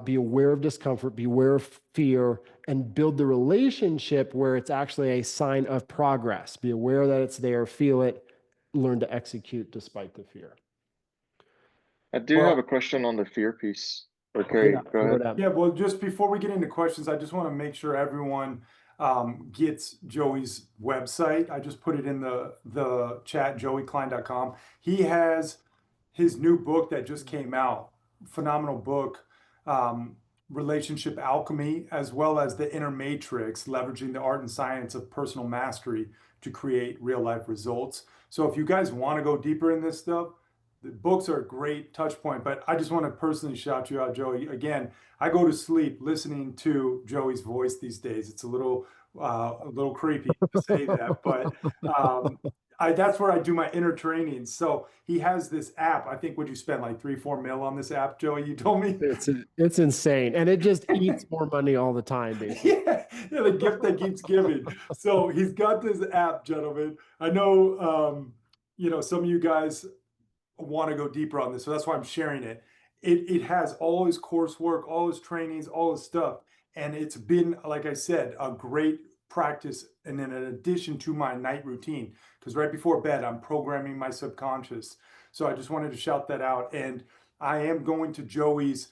be aware of discomfort, be aware of fear, and build the relationship where it's actually a sign of progress. Be aware that it's there, feel it, learn to execute despite the fear. I do have a question on the fear piece. Okay, go ahead. Yeah, well, just before we get into questions, I just want to make sure everyone gets Joey's website. I just put it in the chat, joeyklein.com. He has his new book that just came out, phenomenal book, Relationship Alchemy, as well as The Inner Matrix, leveraging the art and science of personal mastery to create real life results. So if you guys want to go deeper in this stuff, the books are a great touch point, but I just want to personally shout you out, Joey. Again, I go to sleep listening to Joey's voice these days. It's a little creepy to say that, but that's where I do my inner training. So he has this app. I think, would you spend like $3-4 mil on this app, Joey? You told me. It's insane, and it just eats more money all the time, basically. Yeah, the gift that keeps giving. So he's got this app, gentlemen. I know, some of you guys want to go deeper on this, so that's why I'm sharing it. It has all his coursework, all his trainings, all his stuff, and it's been, like I said, a great practice and then an addition to my night routine, because right before bed I'm programming my subconscious. So I just wanted to shout that out. And I am going to Joey's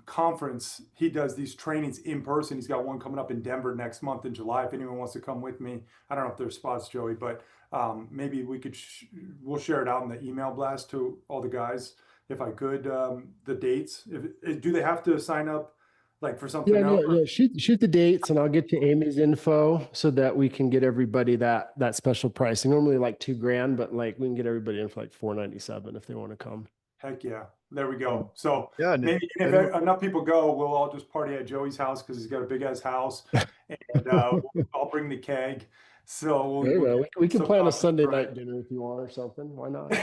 conference. He does these trainings in person. He's got one coming up in Denver next month in July. If anyone wants to come with me, I don't know if there's spots, Joey, but maybe we could we'll share it out in the email blast to all the guys if I could, the dates. Do they have to sign up like for something else? Yeah. Shoot the dates and I'll get you Amy's info so that we can get everybody that special pricing. Normally like $2,000, but like we can get everybody in for like $497 if they want to come. Heck yeah. There we go. So Yeah, maybe if enough people go, we'll all just party at Joey's house because he's got a big ass house, and I'll bring the keg. So we can plan a Sunday night dinner if you want or something. Why not?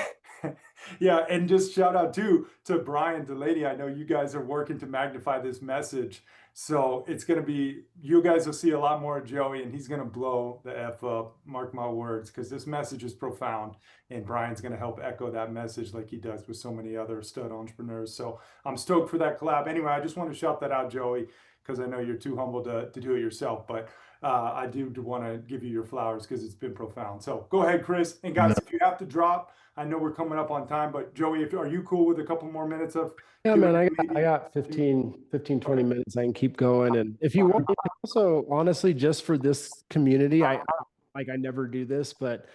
Yeah, and just shout out too to Brian Delaney. I know you guys are working to magnify this message, so it's gonna be, you guys will see a lot more of Joey, and he's gonna blow the F up. Mark my words, because this message is profound, and Brian's gonna help echo that message like he does with so many other stud entrepreneurs. So I'm stoked for that collab. Anyway, I just want to shout that out, Joey, because I know you're too humble to do it yourself, but I do want to give you your flowers because it's been profound. So go ahead, Chris. And guys, if you have to drop, I know we're coming up on time, but Joey, are you cool with a couple more minutes of? Yeah, man, I got 15, 20 minutes. I can keep going. And if you want, you can also, honestly, just for this community, I never do this, but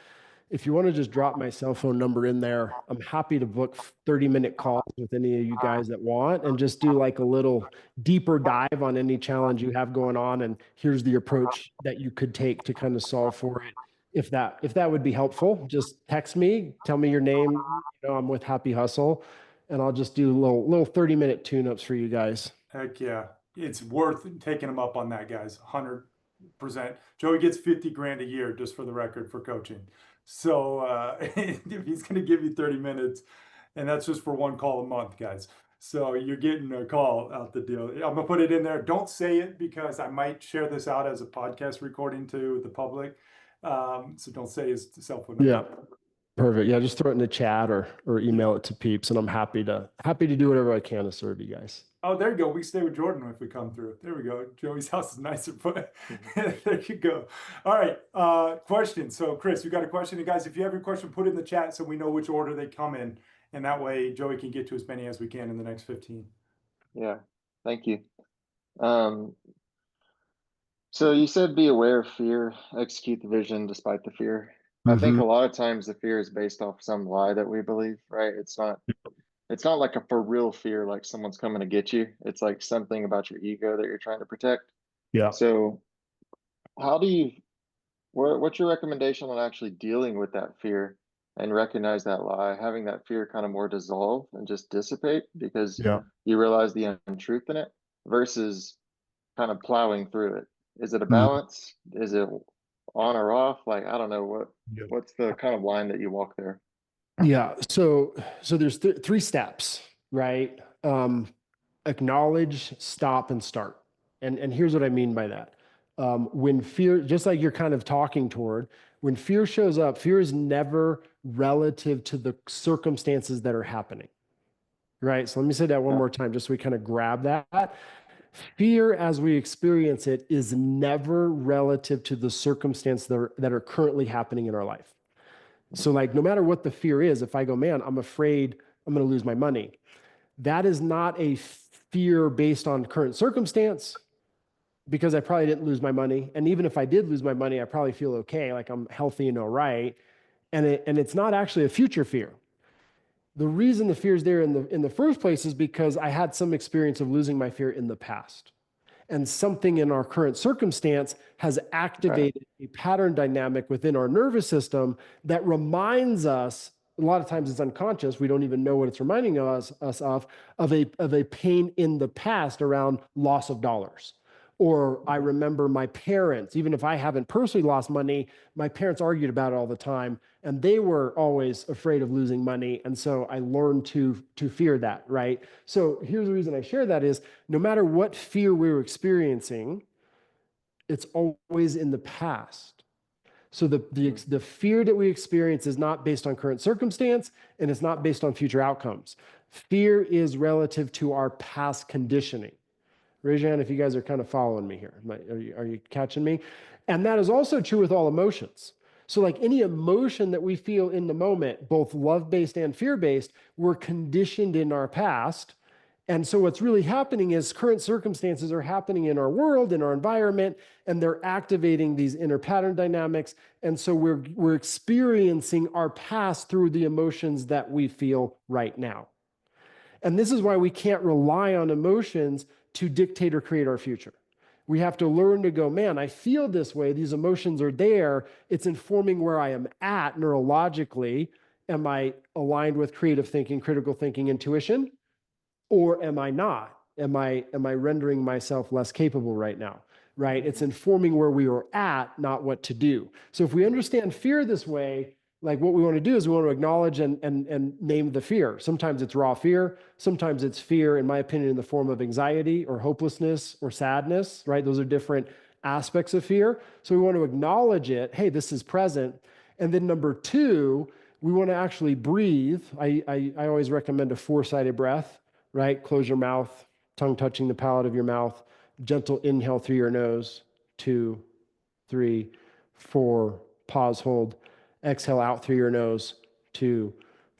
if you want to just drop my cell phone number in there, I'm happy to book 30-minute calls with any of you guys that want and just do like a little deeper dive on any challenge you have going on. And here's the approach that you could take to kind of solve for it. If that would be helpful, just text me, tell me your name. I'm with Happy Hustle, and I'll just do little 30-minute tune-ups for you guys. Heck yeah. It's worth taking him up on that, guys. 100%. Joey gets 50 grand a year, just for the record, for coaching. So if he's going to give you 30 minutes, and that's just for one call a month, guys. So you're getting a call out the deal. I'm going to put it in there. Don't say it because I might share this out as a podcast recording to the public. So don't say his cell phone number. Yeah. Perfect. Yeah, just throw it in the chat or email it to peeps, and I'm happy to do whatever I can to serve you guys. Oh, there you go. We stay with Jordan if we come through. There we go. Joey's house is nicer, but there you go. All right. Question. So, Chris, you got a question? And guys, if you have your question, put it in the chat so we know which order they come in. And that way, Joey can get to as many as we can in the next 15. Yeah. Thank you. So you said be aware of fear, execute the vision despite the fear. I think a lot of times the fear is based off some lie that we believe, right? It's not like a for real fear, like someone's coming to get you. It's like something about your ego that you're trying to protect. Yeah. So what's your recommendation on actually dealing with that fear and recognize that lie, having that fear kind of more dissolve and just dissipate because you realize the untruth in it versus kind of plowing through it? Is it a balance? Is it on or off? Like, I don't know what's the kind of line that you walk there? Yeah. So there's three steps, right? Acknowledge, stop, and start. And here's what I mean by that. When fear, just like you're kind of talking toward, when fear shows up, fear is never relative to the circumstances that are happening, right? So let me say that one more time, just so we kind of grab that. Fear, as we experience it, is never relative to the circumstances that are currently happening in our life. So like, no matter what the fear is, if I go, man, I'm afraid I'm going to lose my money, that is not a fear based on current circumstance, because I probably didn't lose my money. And even if I did lose my money, I probably feel okay, like I'm healthy and all right. And it's not actually a future fear. The reason the fear is there in the first place is because I had some experience of losing my fear in the past. And something in our current circumstance has activated a pattern dynamic within our nervous system that reminds us, a lot of times it's unconscious, we don't even know what it's reminding us of a pain in the past around loss of dollars. Or I remember my parents, even if I haven't personally lost money, my parents argued about it all the time, and they were always afraid of losing money. And so I learned to fear that, right? So here's the reason I share that is no matter what fear we're experiencing, it's always in the past. So the fear that we experience is not based on current circumstance, and it's not based on future outcomes. Fear is relative to our past conditioning. Raise your hand if you guys are kind of following me here. Are you catching me? And that is also true with all emotions. So like any emotion that we feel in the moment, both love-based and fear-based, we're conditioned in our past. And so what's really happening is current circumstances are happening in our world, in our environment, and they're activating these inner pattern dynamics. And so we're experiencing our past through the emotions that we feel right now. And this is why we can't rely on emotions to dictate or create our future. We have to learn to go, man, I feel this way. These emotions are there. It's informing where I am at neurologically. Am I aligned with creative thinking, critical thinking, intuition? Or am I not? Am I rendering myself less capable right now? Right? It's informing where we are at, not what to do. So if we understand fear this way, like what we want to do is we want to acknowledge and name the fear. Sometimes it's raw fear. Sometimes it's fear, in my opinion, in the form of anxiety or hopelessness or sadness, right? Those are different aspects of fear. So we want to acknowledge it. Hey, this is present. And then number two, we want to actually breathe. I always recommend a 4-sided breath, right? Close your mouth, tongue touching the palate of your mouth. Gentle inhale through your nose. 2, 3, 4. Pause, hold. Exhale out through your nose. 2,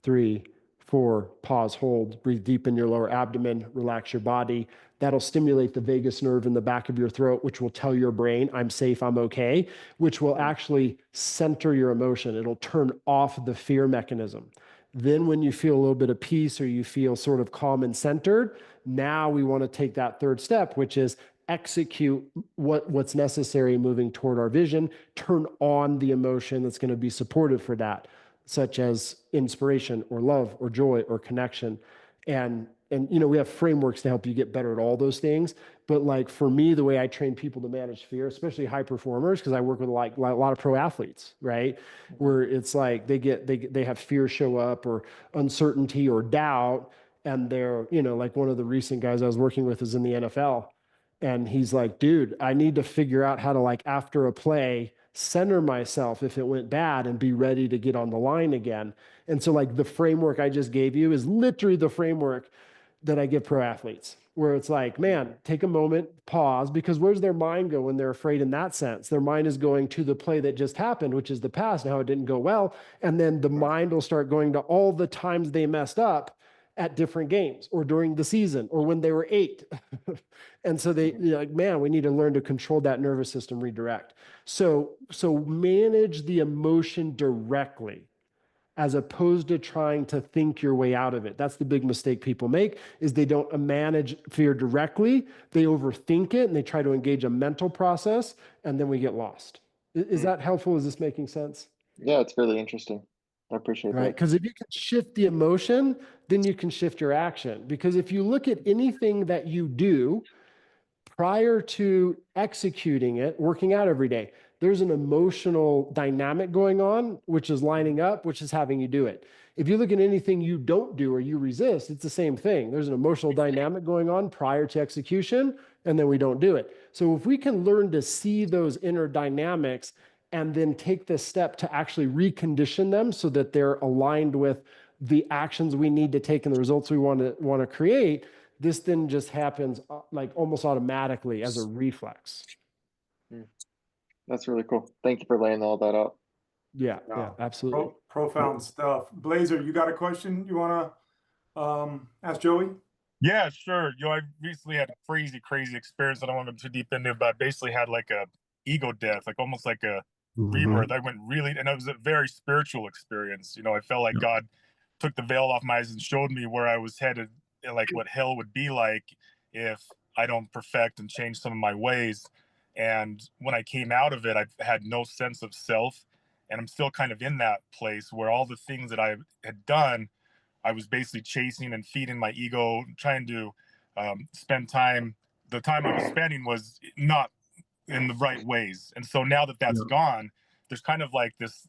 3, 4. Pause, hold. Breathe deep in your lower abdomen. Relax your body. that'll stimulate the vagus nerve in the back of your throat, which will tell your brain, I'm safe, I'm okay, which will actually center your emotion. It'll turn off the fear mechanism. Then when you feel a little bit of peace or you feel sort of calm and centered, now we want to take that third step, which is execute what's necessary moving toward our vision, turn on the emotion that's going to be supportive for that, such as inspiration or love or joy or connection. And we have frameworks to help you get better at all those things. But like for me, the way I train people to manage fear, especially high performers, because I work with like a lot of pro athletes, right? Where it's like they have fear show up or uncertainty or doubt. And they're, like one of the recent guys I was working with is in the NFL. And he's like, dude, I need to figure out how to, like, after a play, center myself if it went bad and be ready to get on the line again. And so like the framework I just gave you is literally the framework that I give pro athletes, where it's like, man, take a moment, pause, because where's their mind go when they're afraid in that sense? Their mind is going to the play that just happened, which is the past and how it didn't go well. And then the mind will start going to all the times they messed up at different games or during the season or when they were 8. And so you're like, man, we need to learn to control that nervous system redirect. So manage the emotion directly as opposed to trying to think your way out of it. That's the big mistake people make, is they don't manage fear directly. They overthink it and they try to engage a mental process, and then we get lost. Is that helpful? Is this making sense? Yeah, it's really interesting. I appreciate Right. that. Because if you can shift the emotion, then you can shift your action. Because if you look at anything that you do prior to executing it, working out every day, there's an emotional dynamic going on, which is lining up, which is having you do it. If you look at anything you don't do or you resist, it's the same thing. There's an emotional dynamic going on prior to execution, and then we don't do it. So if we can learn to see those inner dynamics and then take the step to actually recondition them so that they're aligned with the actions we need to take and the results we want to create, this then just happens like almost automatically as a reflex. That's really cool. Thank you for laying all that out. Yeah, absolutely. Profound stuff. Blazer, you got a question you want to ask Joey? Yeah, sure. I recently had a crazy experience. I don't want to go too deep into it, but I basically had like a ego death, like almost like a rebirth. I went really, and it was a very spiritual experience. I felt like God took the veil off my eyes and showed me where I was headed, and like what hell would be like if I don't perfect and change some of my ways. And when I came out of it, I had no sense of self, and I'm still kind of in that place where all the things that I had done, I was basically chasing and feeding my ego, trying to spend time. The time I was spending was not in the right ways. And so now that that's gone, there's kind of like this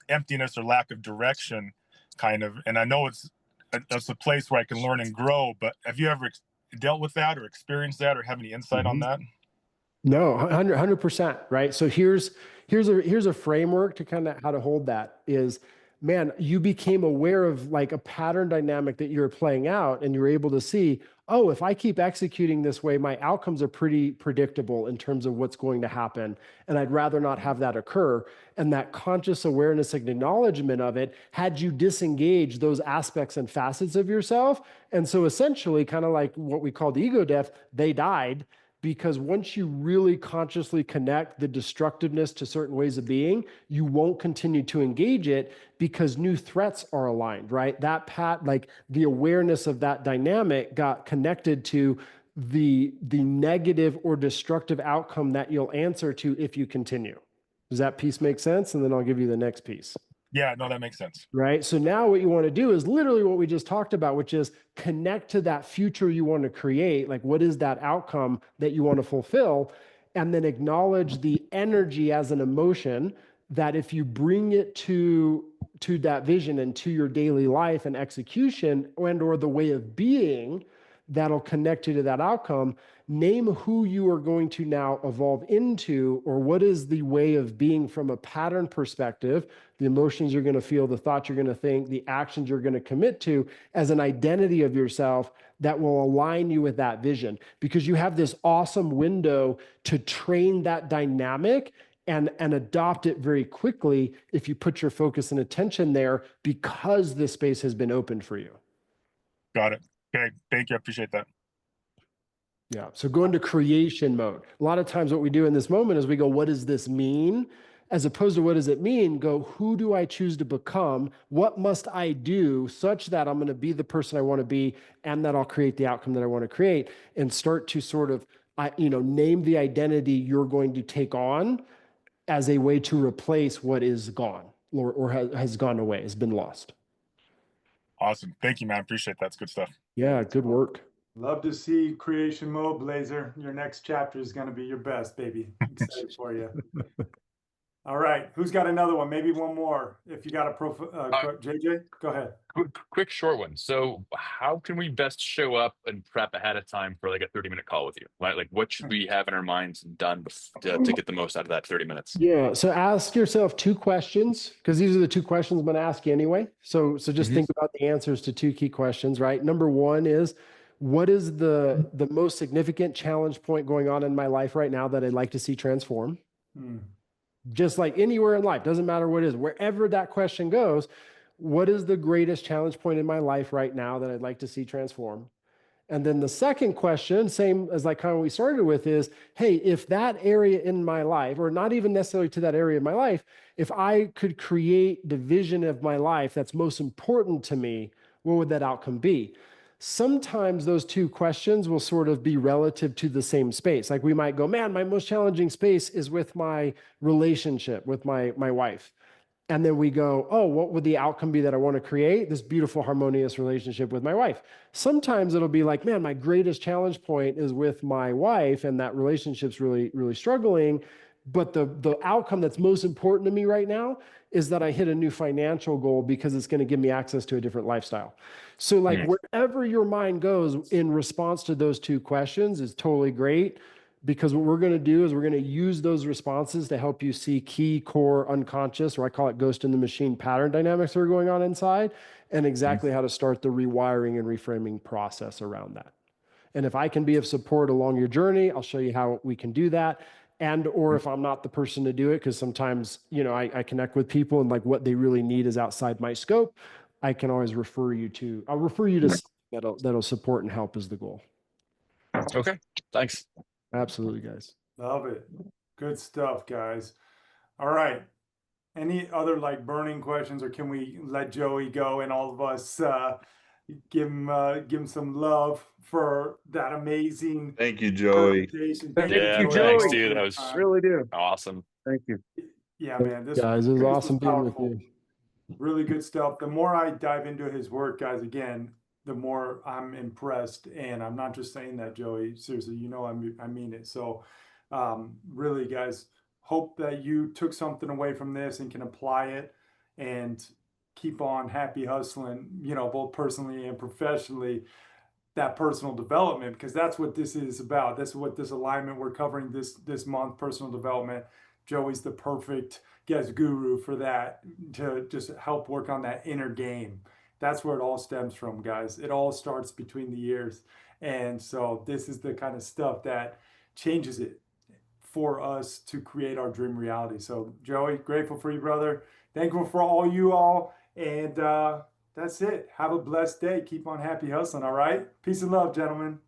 emptiness or lack of direction kind of. And I know it's a place where I can learn and grow, but have you ever dealt with that or experienced that or have any insight on that? No, 100%, right? So here's a framework to kind of how to hold that is, man, you became aware of like a pattern dynamic that you're playing out, and you're able to see, oh, if I keep executing this way, my outcomes are pretty predictable in terms of what's going to happen, and I'd rather not have that occur. And that conscious awareness and acknowledgement of it had you disengage those aspects and facets of yourself. And so essentially, kind of like what we call the ego death, they died. Because once you really consciously connect the destructiveness to certain ways of being, you won't continue to engage it because new threats are aligned, right? Like the awareness of that dynamic got connected to the negative or destructive outcome that you'll answer to if you continue. Does that piece make sense? And then I'll give you the next piece. Yeah, no, that makes sense. Right. So now what you want to do is literally what we just talked about, which is connect to that future you want to create. Like, what is that outcome that you want to fulfill? And then acknowledge the energy as an emotion that if you bring it to that vision and to your daily life and execution or the way of being, that'll connect you to that outcome. Name who you are going to now evolve into, or what is the way of being from a pattern perspective, the emotions you're going to feel, the thoughts you're going to think, the actions you're going to commit to as an identity of yourself that will align you with that vision. Because you have this awesome window to train that dynamic and adopt it very quickly if you put your focus and attention there, because this space has been opened for you. Got it. Okay, thank you. I appreciate that. Yeah. So go into creation mode. A lot of times what we do in this moment is we go, what does this mean? As opposed to what does it mean? Go, who do I choose to become? What must I do such that I'm going to be the person I want to be and that I'll create the outcome that I want to create, and start to sort of, name the identity you're going to take on as a way to replace what is gone or has gone away, has been lost. Awesome. Thank you, man. Appreciate that. It's good stuff. Yeah. Good work. Love to see creation mode, Blazer. Your next chapter is going to be your best, baby. Excited for you. All right. Who's got another one? Maybe one more. If you got a JJ, go ahead. Quick, short one. So how can we best show up and prep ahead of time for like a 30-minute call with you? Right? Like what should we have in our minds done to get the most out of that 30 minutes? Yeah. So ask yourself 2 questions, because these are the 2 questions I'm going to ask you anyway. So just think about the answers to 2 key questions, right? Number 1 is, what is the most significant challenge point going on in my life right now that I'd like to see transform? Just like anywhere in life, doesn't matter what it is, wherever that question goes, what is the greatest challenge point in my life right now that I'd like to see transform? And then the second question, same as like kind of what we started with, is, hey, if that area in my life, or not even necessarily to that area of my life, if I could create the vision of my life that's most important to me, what would that outcome be? Sometimes those 2 questions will sort of be relative to the same space. Like we might go, man, my most challenging space is with my relationship with my wife. And then we go, oh, what would the outcome be that I want to create? This beautiful, harmonious relationship with my wife. Sometimes it'll be like, man, my greatest challenge point is with my wife, and that relationship's really, really struggling. But the outcome that's most important to me right now is that I hit a new financial goal because it's going to give me access to a different lifestyle. So like wherever your mind goes in response to those 2 questions is totally great, because what we're going to do is we're going to use those responses to help you see key, core, unconscious, or I call it ghost in the machine pattern dynamics that are going on inside, and exactly how to start the rewiring and reframing process around that. And if I can be of support along your journey, I'll show you how we can do that. And, or if I'm not the person to do it, because sometimes, I connect with people and like what they really need is outside my scope, I can always refer you to something that'll support and help is the goal. Okay. Thanks. Absolutely, guys. Love it. Good stuff, guys. All right. Any other like burning questions, or can we let Joey go and all of us give him some love for that amazing Thank you, Joey. presentation? Thank you, Joey. thanks, dude. That was Really do. awesome. Thank you. Yeah, man. This Guys, it was awesome being with powerful. you. Really good stuff. The more I dive into his work, guys, again, the more I'm impressed. And I'm not just saying that, Joey. Seriously, I mean it. So really, guys, hope that you took something away from this and can apply it and keep on happy hustling, both personally and professionally, that personal development, because that's what this is about. That's what this alignment we're covering this month, personal development. Joey's the perfect guest guru for that, to just help work on that inner game. That's where it all stems from, guys. It all starts between the ears. And so this is the kind of stuff that changes it for us to create our dream reality. So Joey, grateful for you, brother. Thankful for all you all. And that's it. Have a blessed day. Keep on happy hustling. All right. Peace and love, gentlemen.